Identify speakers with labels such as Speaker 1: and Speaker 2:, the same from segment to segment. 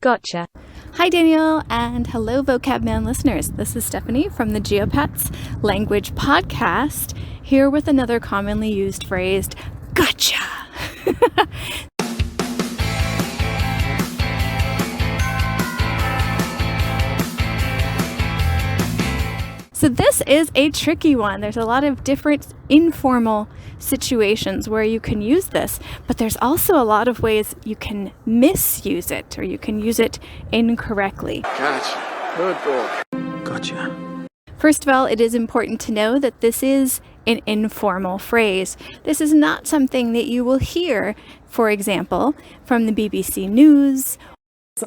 Speaker 1: Gotcha.
Speaker 2: Hi, Daniel, and hello, Vocab Man listeners. This is Stephanie from the Geopats Language Podcast, here with another commonly used phrase, gotcha. So this is a tricky one. There's a lot of different informal situations where you can use this, but there's also a lot of ways you can misuse it, or you can use it incorrectly.
Speaker 3: Gotcha. Good boy. Gotcha.
Speaker 2: First of all, it is important to know that this is an informal phrase. This is not something that you will hear, for example, from the BBC News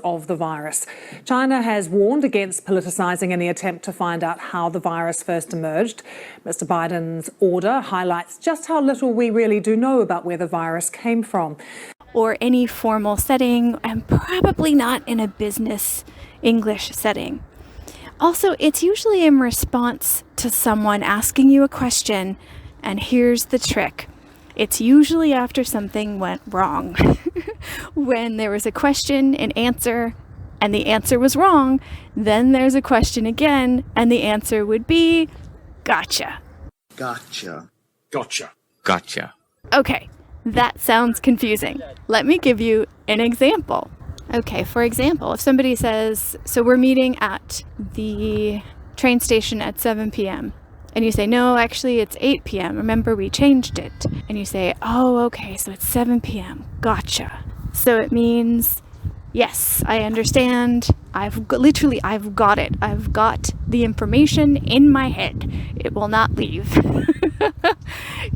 Speaker 4: of the virus. China has warned against politicizing any attempt to find out how the virus first emerged. Mr. Biden's order highlights just how little we really do know about where the virus came from.
Speaker 2: or any formal setting, and probably not in a business English setting. Also, it's usually in response to someone asking you a question, and here's the trick. It's usually after something went wrong. When there was a question and answer, and the answer was wrong, then there's a question again, and the answer would be, gotcha.
Speaker 3: Gotcha.
Speaker 5: Gotcha.
Speaker 6: Gotcha.
Speaker 2: Okay, that sounds confusing. Let me give you an example. Okay, for example, if somebody says, so we're meeting at the train station at 7 p.m. And you say, no, actually it's 8 p.m. Remember, we changed it. And you say, oh, okay, so it's 7 p.m. Gotcha. So it means, yes, I understand. I've got it. I've got the information in my head. It will not leave.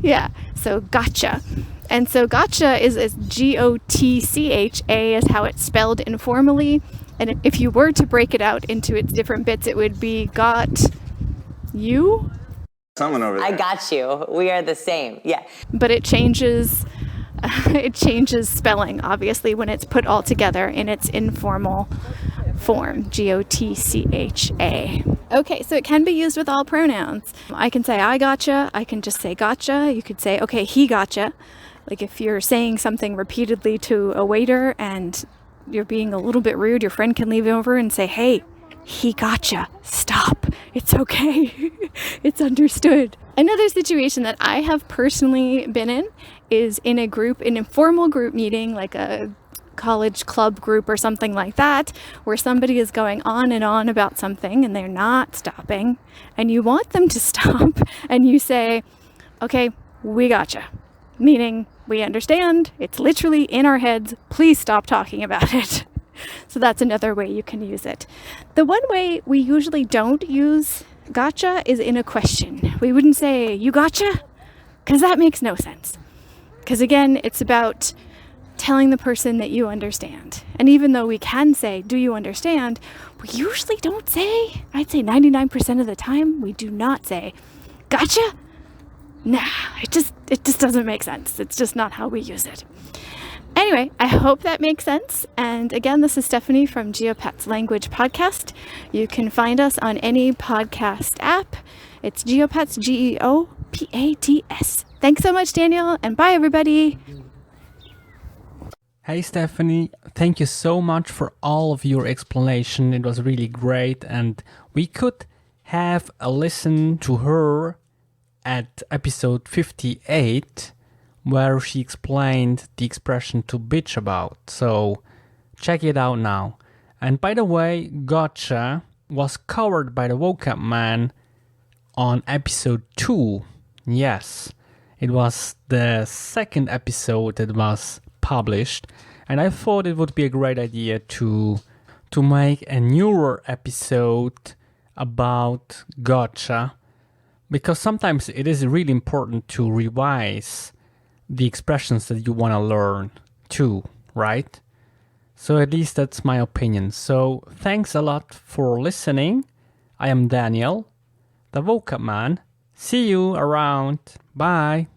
Speaker 2: Yeah, so gotcha. And so gotcha is G-O-T-C-H-A is how it's spelled informally. And if you were to break it out into its different bits, it would be got you.
Speaker 3: Someone over there.
Speaker 7: I got you. We are the same. Yeah.
Speaker 2: But it changes spelling, obviously, when it's put all together in its informal form, G-O-T-C-H-A. Okay, so it can be used with all pronouns. I can say I gotcha. I can just say gotcha. You could say, okay, he gotcha. Like if you're saying something repeatedly to a waiter and you're being a little bit rude, your friend can lean over and say, hey, he gotcha. Stop. It's okay. It's understood. Another situation that I have personally been in is in an informal group meeting, like a college club group or something like that, where somebody is going on and on about something and they're not stopping, and you want them to stop, and you say, okay, we gotcha. Meaning, we understand, it's literally in our heads, please stop talking about it. So that's another way you can use it. The one way we usually don't use gotcha is in a question. We wouldn't say, you gotcha? Because that makes no sense. Because again, it's about telling the person that you understand. And even though we can say, do you understand? We usually don't say, I'd say 99% of the time, we do not say, gotcha? Nah, it just doesn't make sense. It's just not how we use it. Anyway, I hope that makes sense. And again, this is Stephanie from Geopats Language Podcast. You can find us on any podcast app. It's Geopats, Geopats. Thanks so much, Daniel, and bye, everybody.
Speaker 8: Hey, Stephanie. Thank you so much for all of your explanation. It was really great, and we could have a listen to her at episode 58, where she explained the expression to bitch about. So check it out now. And by the way, gotcha was covered by the Vocab Man on episode 2. Yes, it was the second episode that was published, and I thought it would be a great idea to make a newer episode about gotcha, because sometimes it is really important to revise the expressions that you want to learn too, right? So at least that's my opinion. So thanks a lot for listening. I am Daniel, the Vocab Man. See you around. Bye.